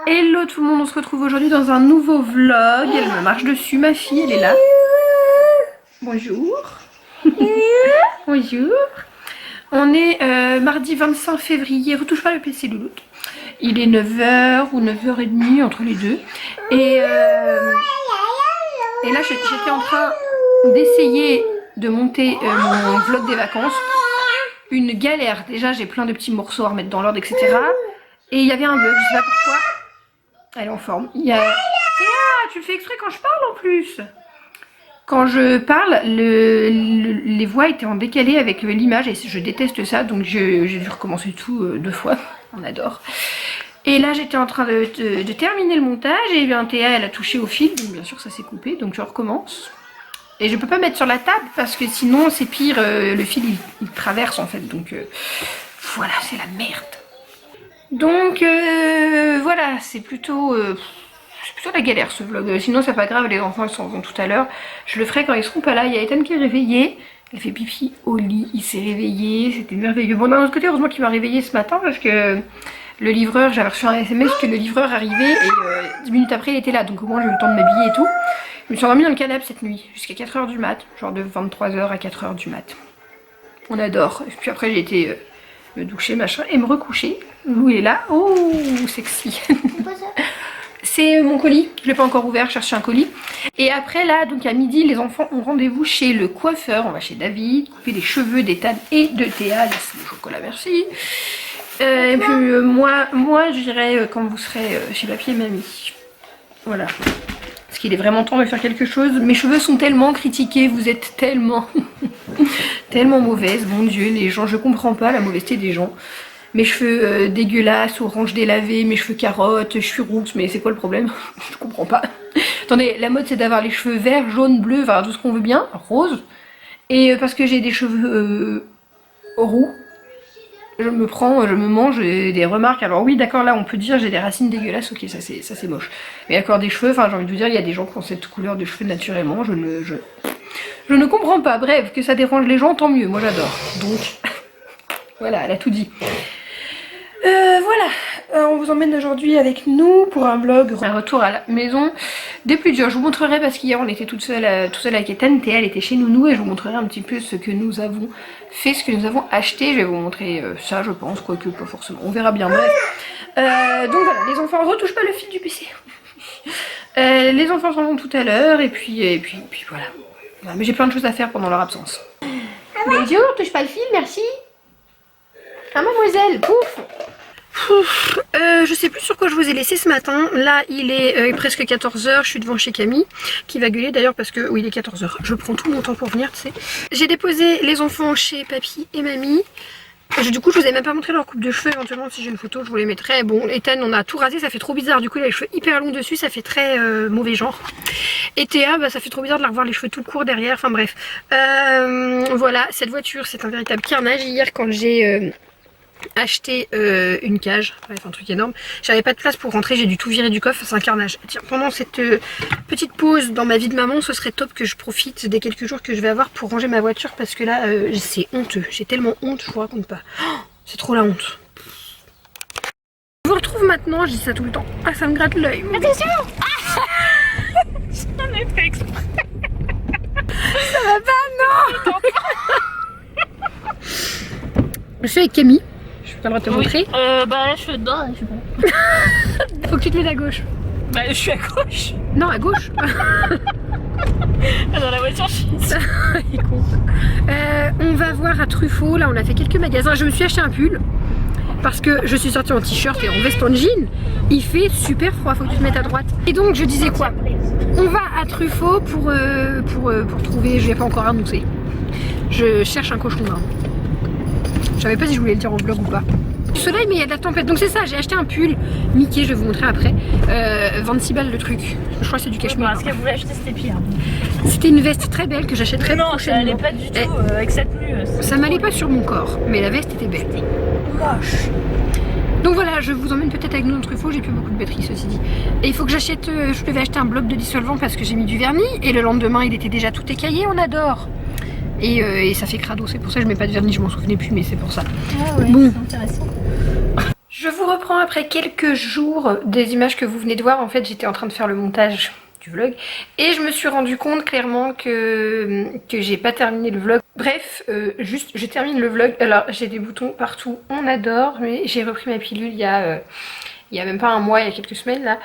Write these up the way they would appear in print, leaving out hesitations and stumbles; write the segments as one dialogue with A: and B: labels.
A: Hello tout le monde, on se retrouve aujourd'hui dans un nouveau vlog. Elle me marche dessus, ma fille, elle est là. Bonjour. Bonjour. On est mardi 25 février, retouche pas le PC louloute. Il est 9h ou 9h30 entre les deux. Et là j'étais en train d'essayer de monter mon vlog des vacances. Une galère, déjà j'ai plein de petits morceaux à remettre dans l'ordre, etc. Et il y avait un bug, je sais pas pourquoi. Elle est en forme. Il y a... Théa, tu le fais exprès quand je parle en plus. Quand je parle, les voix étaient en décalé avec l'image et je déteste ça, donc j'ai dû recommencer tout 2 fois. On adore. Et là j'étais en train de terminer le montage et bien Théa elle a touché au fil, donc bien sûr ça s'est coupé, donc je recommence. Et je peux pas mettre sur la table parce que sinon c'est pire, le fil il traverse en fait, donc voilà, c'est la merde. Donc voilà, c'est plutôt la galère ce vlog. Sinon c'est pas grave, les enfants ils s'en vont tout à l'heure. Je le ferai quand ils seront pas là. Il y a Ethan qui est réveillé. Il fait pipi au lit, il s'est réveillé, c'était merveilleux. Bon d'un autre côté, heureusement qu'il m'a réveillé ce matin parce que le livreur, j'avais reçu un SMS que le livreur arrivait et 10 minutes après il était là. Donc au moins j'ai eu le temps de m'habiller et tout. Je me suis endormie dans le canapé cette nuit jusqu'à 4h du mat, genre de 23h à 4h du mat. On adore. Et puis après j'ai été me doucher machin et me recoucher. Lou est là. Oh sexy. C'est mon colis, je l'ai pas encore ouvert, je cherche un colis. Et après là, donc à midi, les enfants ont rendez-vous chez le coiffeur. On va chez David, couper les cheveux d'Ethan et de Théa. Laisse le chocolat, merci. Et puis moi j'irai quand vous serez chez papy et mamie. Voilà. Parce qu'il est vraiment temps de faire quelque chose. Mes cheveux sont tellement critiqués, vous êtes tellement tellement mauvaise, mon dieu, les gens, je comprends pas la mauvaiseté des gens. Mes cheveux dégueulasses, orange délavé, mes cheveux carottes, je suis rousse, mais c'est quoi le problème? Je comprends pas. Attendez, la mode c'est d'avoir les cheveux verts, jaunes, bleus, enfin tout ce qu'on veut bien, rose. Et parce que j'ai des cheveux roux, je me mange des remarques. Alors oui d'accord, là on peut dire j'ai des racines dégueulasses, ok ça c'est moche. Mais d'accord, des cheveux, enfin j'ai envie de vous dire, il y a des gens qui ont cette couleur de cheveux naturellement, je ne comprends pas. Bref, que ça dérange les gens, tant mieux, moi j'adore. Donc voilà, elle a tout dit. Voilà, on vous emmène aujourd'hui avec nous pour un vlog, un retour à la maison des plus durs. Je vous montrerai parce qu'hier on était tout seul avec Ethan, Théa elle était chez Nounou et je vous montrerai un petit peu ce que nous avons fait, ce que nous avons acheté. Je vais vous montrer ça je pense, quoique pas forcément, on verra bien, bref. Donc voilà, les enfants, retouche pas le fil du PC. Les enfants s'en vont tout à l'heure et puis voilà. Mais j'ai plein de choses à faire pendant leur absence. Bonjour, touche pas le fil, merci. Ah mademoiselle, pouf. Je sais plus sur quoi je vous ai laissé ce matin. Là il est presque 14h, je suis devant chez Camille qui va gueuler d'ailleurs parce que oui il est 14h. Je prends tout mon temps pour venir, tu sais. J'ai déposé les enfants chez papy et mamie. Du coup je vous ai même pas montré leur coupe de cheveux, éventuellement si j'ai une photo je vous les mettrai. Bon Ethan on a tout rasé, ça fait trop bizarre, du coup il a les cheveux hyper longs dessus, ça fait très mauvais genre. Et Théa bah, ça fait trop bizarre de la revoir les cheveux tout courts derrière, enfin bref. Voilà, cette voiture c'est un véritable carnage. Hier quand j'ai acheté une cage, bref un truc énorme, j'avais pas de place pour rentrer, j'ai dû tout virer du coffre, c'est un carnage. Tiens, pendant cette petite pause dans ma vie de maman, ce serait top que je profite des quelques jours que je vais avoir pour ranger ma voiture parce que là c'est honteux, j'ai tellement honte, je vous raconte pas. Oh, c'est trop la honte. Je vous retrouve maintenant, je dis ça tout le temps. Ah ça me gratte l'œil. Attention. J'en ai fait exprès. Ça va pas, non. Je suis avec Camille. Je peux pas le droit de te montrer.
B: Bah là je suis dedans, je sais pas.
A: Faut que tu te mettes à gauche.
B: Bah je suis à gauche.
A: Non, à gauche.
B: Dans la voiture je suis ici.
A: Il est con. On va voir à Truffaut, là on a fait quelques magasins. Je me suis acheté un pull parce que je suis sortie en t-shirt et en veste en jean. Il fait super froid, faut que tu te mettes à droite. Et donc je disais quoi? On va à Truffaut pour trouver, je vais pas encore annoncer. Je cherche un cochon là. Je savais pas si je voulais le dire en vlog ou pas. Du soleil mais il y a de la tempête, donc c'est ça, j'ai acheté un pull Mickey, je vais vous montrer après. 26 balles le truc, je crois que c'est du cachemire.
B: Ce qu'elle voulait acheter c'était pire.
A: C'était une veste très belle que j'achèterai
B: Non,
A: prochainement.
B: ça allait pas du tout avec cette tenue.
A: Ça m'allait pas sur mon corps, mais la veste était belle.
B: Moche.
A: Donc voilà, je vous emmène peut-être avec nous dans Truffaut, j'ai plus beaucoup de batterie ceci dit. Et il faut que j'achète, je devais acheter un bloc de dissolvant parce que j'ai mis du vernis et le lendemain il était déjà tout écaillé, on adore. Et ça fait crado, c'est pour ça que je mets pas de vernis, je m'en souvenais plus mais c'est pour ça.
B: Ah ouais,
A: bon.
B: c'est intéressant.
A: Je Je vous reprends après quelques jours des images que vous venez de voir. En fait, j'étais en train de faire le montage du vlog et je me suis rendu compte clairement que j'ai pas terminé le vlog. Bref, juste je termine le vlog. Alors j'ai des boutons partout, on adore, mais j'ai repris ma pilule il y a même pas un mois, il y a quelques semaines là.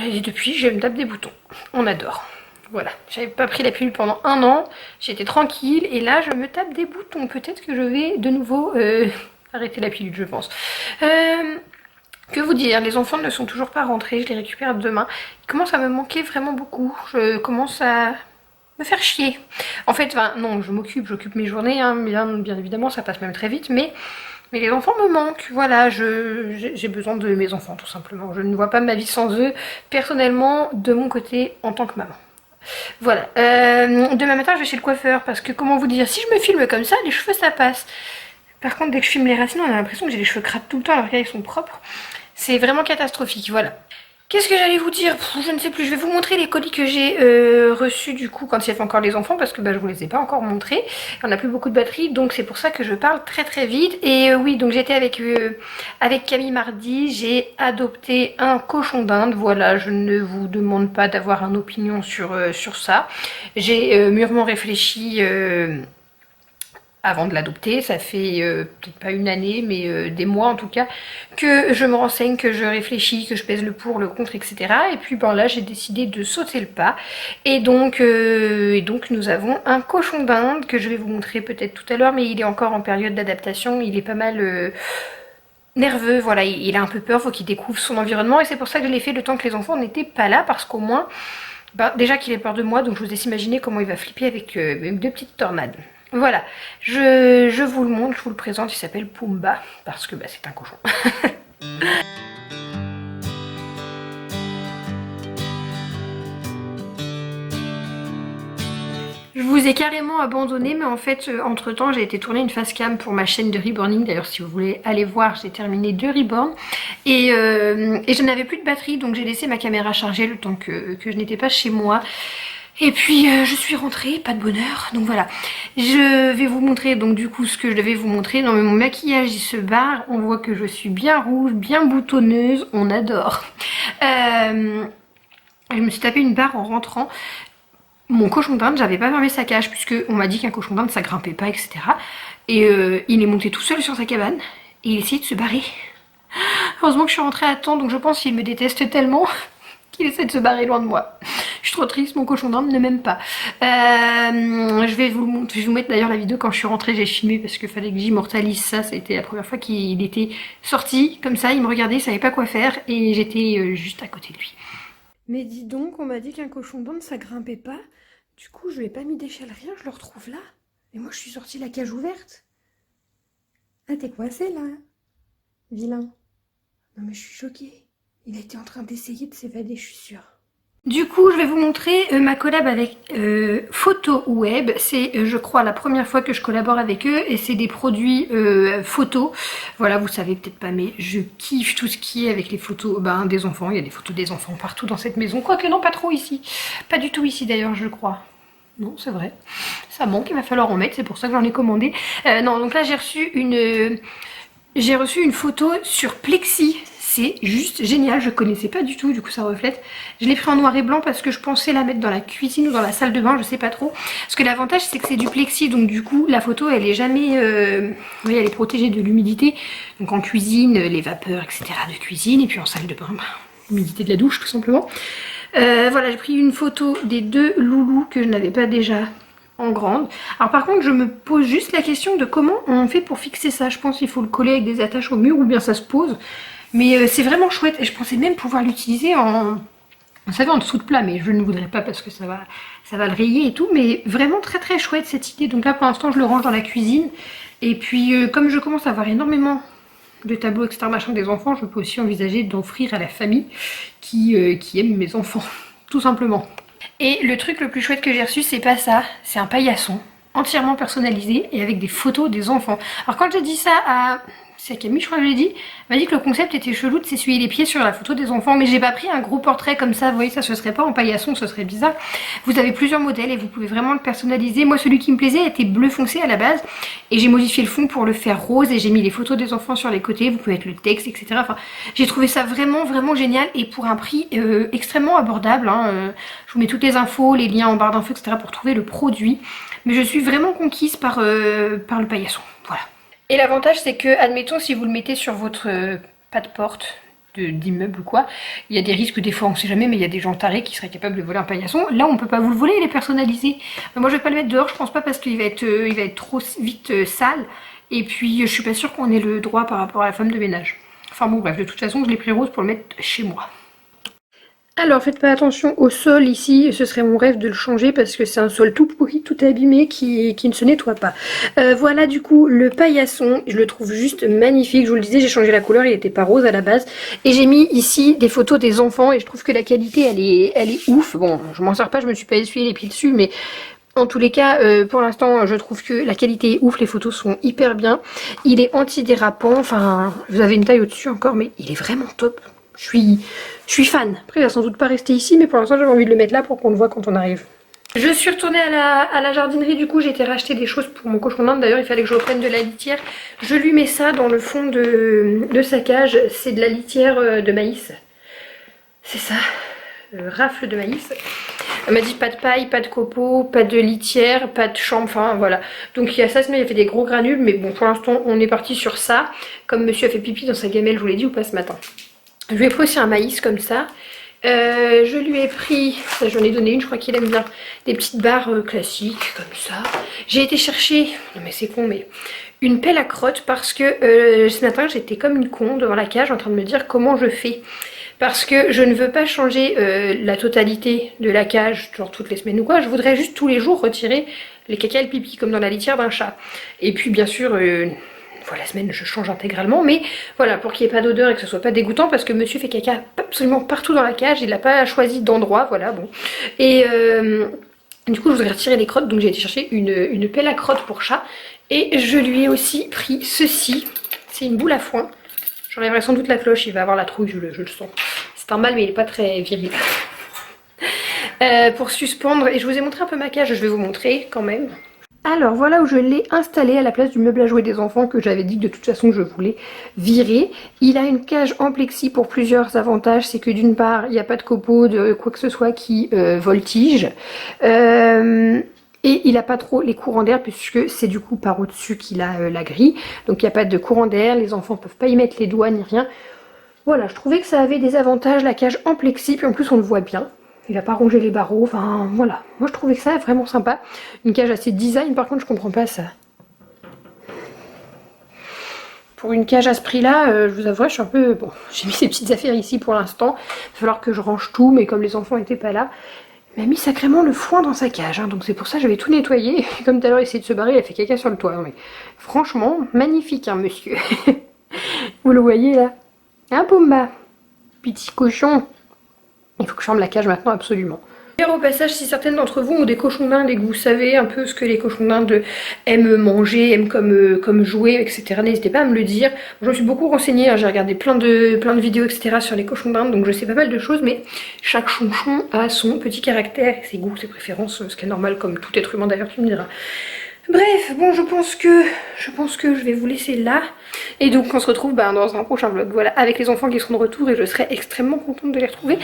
A: Et depuis je me tape des boutons, on adore. Voilà, j'avais pas pris la pilule pendant un an, j'étais tranquille et là je me tape des boutons. Peut-être que je vais de nouveau arrêter la pilule, je pense. Que vous dire, les enfants ne sont toujours pas rentrés, je les récupère demain. Ils commencent à me manquer vraiment beaucoup, je commence à me faire chier. En fait, enfin, non, j'occupe mes journées, hein, bien évidemment, ça passe même très vite, mais les enfants me manquent, voilà, j'ai besoin de mes enfants tout simplement. Je ne vois pas ma vie sans eux, personnellement, de mon côté, en tant que maman. Voilà, demain matin je vais chez le coiffeur parce que comment vous dire, si je me filme comme ça, les cheveux ça passe. Par contre dès que je filme les racines on a l'impression que j'ai les cheveux crades tout le temps alors qu'ils sont propres. C'est vraiment catastrophique, voilà. Qu'est-ce que j'allais vous dire? Je ne sais plus, je vais vous montrer les colis que j'ai reçus du coup quand il y avait encore les enfants parce que je vous les ai pas encore montrés. On n'a plus beaucoup de batterie donc c'est pour ça que je parle très vite. Et oui, donc j'étais avec Camille mardi, j'ai adopté un cochon d'Inde. Voilà, je ne vous demande pas d'avoir une opinion sur ça. J'ai mûrement réfléchi avant de l'adopter, ça fait peut-être pas une année, mais des mois en tout cas, que je me renseigne, que je réfléchis, que je pèse le pour, le contre, etc. Et puis ben là, j'ai décidé de sauter le pas. Et donc nous avons un cochon d'Inde que je vais vous montrer peut-être tout à l'heure, mais il est encore en période d'adaptation, il est pas mal nerveux, voilà, il a un peu peur, faut qu'il découvre son environnement. Et c'est pour ça que je l'ai fait le temps que les enfants n'étaient pas là, parce qu'au moins, ben, déjà qu'il ait peur de moi, donc je vous laisse imaginer comment il va flipper avec deux petites tornades. Voilà, je vous le montre, je vous le présente, il s'appelle Pumba, parce que bah, c'est un cochon. Je vous ai carrément abandonné, mais en fait, entre temps, j'ai été tourner une face cam pour ma chaîne de reborning. D'ailleurs, si vous voulez aller voir, j'ai terminé 2 reborns. Et je n'avais plus de batterie, donc j'ai laissé ma caméra chargée le temps que je n'étais pas chez moi. Et puis je suis rentrée, pas de bonheur, donc voilà. Je vais vous montrer donc du coup ce que je devais vous montrer. Non mais mon maquillage il se barre, on voit que je suis bien rouge, bien boutonneuse, on adore. Je me suis tapé une barre en rentrant. Mon cochon d'Inde, j'avais pas fermé sa cage puisque on m'a dit qu'un cochon d'Inde ça grimpait pas, etc. Et il est monté tout seul sur sa cabane et il essayait de se barrer. Heureusement que je suis rentrée à temps, donc je pense qu'il me déteste tellement qu'il essaie de se barrer loin de moi. Je suis trop triste, mon cochon d'Inde ne m'aime pas. Je vais vous mettre d'ailleurs la vidéo quand je suis rentrée, j'ai filmé parce qu'il fallait que j'immortalise ça. C'était la première fois qu'il était sorti comme ça, il me regardait, il savait pas quoi faire et j'étais juste à côté de lui. Mais dis donc, on m'a dit qu'un cochon d'Inde ça grimpait pas. Du coup, je lui ai pas mis d'échelle, rien, je le retrouve là. Et moi, je suis sortie la cage ouverte. Ah, t'es coincé là, vilain. Non mais je suis choquée. Il a été en train d'essayer de s'évader, je suis sûre. Du coup, je vais vous montrer ma collab avec Photo Web. C'est, je crois, la première fois que je collabore avec eux et c'est des produits photos. Voilà, vous savez peut-être pas, mais je kiffe tout ce qui est avec les photos des enfants. Il y a des photos des enfants partout dans cette maison. Quoique non, pas trop ici. Pas du tout ici d'ailleurs, je crois. Non, c'est vrai. Ça manque, il va falloir en mettre, c'est pour ça que j'en ai commandé. Non, donc là, j'ai reçu une photo sur Plexi. C'est juste génial, je connaissais pas du tout, du coup ça reflète. Je l'ai pris en noir et blanc parce que je pensais la mettre dans la cuisine ou dans la salle de bain, je sais pas trop. Parce que l'avantage c'est que c'est du plexi, donc du coup la photo elle est jamais... vous voyez, elle est protégée de l'humidité. Donc en cuisine, les vapeurs, etc. de cuisine, et puis en salle de bain, l'humidité de la douche tout simplement. Voilà, j'ai pris une photo des 2 loulous que je n'avais pas déjà en grande. Alors par contre je me pose juste la question de comment on fait pour fixer ça. Je pense qu'il faut le coller avec des attaches au mur ou bien ça se pose. Mais c'est vraiment chouette et je pensais même pouvoir l'utiliser en dessous de plat, mais je ne voudrais pas parce que ça va le rayer et tout, mais vraiment très chouette cette idée. Donc là pour l'instant je le range dans la cuisine et puis comme je commence à avoir énormément de tableaux etc machin des enfants, je peux aussi envisager d'offrir à la famille qui aime mes enfants, tout simplement. Et le truc le plus chouette que j'ai reçu, c'est pas ça, c'est un paillasson entièrement personnalisé et avec des photos des enfants. Alors quand je dis ça à c'est à Camille je crois que je l'ai dit, elle m'a dit que le concept était chelou de s'essuyer les pieds sur la photo des enfants, mais j'ai pas pris un gros portrait comme ça, vous voyez, ça se serait pas en paillasson, ce serait bizarre. Vous avez plusieurs modèles et vous pouvez vraiment le personnaliser. Moi celui qui me plaisait était bleu foncé à la base et j'ai modifié le fond pour le faire rose et j'ai mis les photos des enfants sur les côtés, vous pouvez mettre le texte, etc. Enfin, j'ai trouvé ça vraiment génial et pour un prix extrêmement abordable, hein. Je vous mets toutes les infos, les liens en barre d'infos, etc. pour trouver le produit, mais je suis vraiment conquise par le paillasson, voilà. Et l'avantage c'est que, admettons, si vous le mettez sur votre pas de porte d'immeuble ou quoi, il y a des risques, des fois on sait jamais, mais il y a des gens tarés qui seraient capables de voler un paillasson. Là on peut pas vous le voler, il est personnalisé. Moi je vais pas le mettre dehors, je pense pas, parce qu'il va être trop vite sale. Et puis je suis pas sûre qu'on ait le droit par rapport à la femme de ménage. Enfin bon bref, de toute façon je l'ai pris rose pour le mettre chez moi. Alors faites pas attention au sol ici, ce serait mon rêve de le changer parce que c'est un sol tout pourri, tout abîmé qui ne se nettoie pas. Voilà du coup le paillasson, je le trouve juste magnifique, je vous le disais, j'ai changé la couleur, il était pas rose à la base. Et j'ai mis ici des photos des enfants et je trouve que la qualité elle est ouf. Bon, je m'en sers pas, je me suis pas essuyé les pieds dessus, mais en tous les cas, pour l'instant, je trouve que la qualité est ouf, les photos sont hyper bien. Il est antidérapant, enfin, vous avez une taille au-dessus encore, mais il est vraiment top. Je suis fan. Après, il va sans doute pas rester ici, mais pour l'instant, j'avais envie de le mettre là pour qu'on le voit quand on arrive. Je suis retournée à la jardinerie, du coup, j'ai été racheter des choses pour mon cochon d'Inde. D'ailleurs, il fallait que je reprenne de la litière. Je lui mets ça dans le fond de sa cage. C'est de la litière de maïs. C'est ça, rafle de maïs. Elle m'a dit pas de paille, pas de copeaux, pas de litière, pas de chambre, enfin voilà. Donc il y a ça, sinon il a fait des gros granules, mais bon, pour l'instant, on est parti sur ça. Comme monsieur a fait pipi dans sa gamelle, je vous l'ai dit ou pas ce matin. Je lui ai pris aussi un maïs comme ça. Je lui ai pris, ça j'en ai donné une, je crois qu'il aime bien, des petites barres classiques comme ça. J'ai été chercher, non mais c'est con, mais une pelle à crotte parce que ce matin j'étais comme une con devant la cage en train de me dire comment je fais. Parce que je ne veux pas changer la totalité de la cage, genre toutes les semaines ou quoi. Je voudrais juste tous les jours retirer les caca et le pipi comme dans la litière d'un chat. Et puis bien sûr... la semaine je change intégralement, mais voilà, pour qu'il n'y ait pas d'odeur et que ce soit pas dégoûtant, parce que monsieur fait caca absolument partout dans la cage, il n'a pas choisi d'endroit, voilà, bon. Et du coup je voudrais retirer les crottes, donc j'ai été chercher une pelle à crottes pour chat, et je lui ai aussi pris ceci, c'est une boule à foin, j'enlèverai sans doute la cloche, il va avoir la trouille, je le sens. C'est un mâle mais il n'est pas très viril. Pour suspendre, et je vous ai montré un peu ma cage, je vais vous montrer quand même. Alors voilà où je l'ai installé à la place du meuble à jouer des enfants que j'avais dit que de toute façon je voulais virer. Il a une cage en plexi pour plusieurs avantages. C'est que d'une part il n'y a pas de copeaux, de quoi que ce soit qui voltige. Et il n'a pas trop les courants d'air puisque c'est du coup par au-dessus qu'il a la grille. Donc il n'y a pas de courant d'air, les enfants ne peuvent pas y mettre les doigts ni rien. Voilà, je trouvais que ça avait des avantages, la cage en plexi, puis en plus on le voit bien. Il va pas ronger les barreaux, enfin voilà. Moi je trouvais que ça vraiment sympa. Une cage assez design, par contre je comprends pas ça. Pour une cage à ce prix là, je vous avouerai, je suis un peu... Bon, j'ai mis ces petites affaires ici pour l'instant. Il va falloir que je range tout, mais comme les enfants n'étaient pas là, il m'a mis sacrément le foin dans sa cage. Hein, donc c'est pour ça que je vais tout nettoyer. Comme tout à l'heure il essayait de se barrer, il a fait caca sur le toit. Non, mais franchement, magnifique hein monsieur. Vous le voyez là? Hein Pumba? Petit cochon. Il faut que je ferme la cage maintenant absolument. D'ailleurs au passage, si certaines d'entre vous ont des cochons d'Inde et que vous savez un peu ce que les cochons d'Inde aiment manger, aiment comme jouer, etc. N'hésitez pas à me le dire. Je me suis beaucoup renseignée, hein, j'ai regardé plein de vidéos, etc. sur les cochons d'Inde, donc je sais pas mal de choses, mais chaque chonchon a son petit caractère, ses goûts, ses préférences, ce qui est normal comme tout être humain d'ailleurs, tu me diras. Bref, bon je pense que je vais vous laisser là. Et donc on se retrouve dans un prochain vlog, voilà, avec les enfants qui seront de retour et je serai extrêmement contente de les retrouver.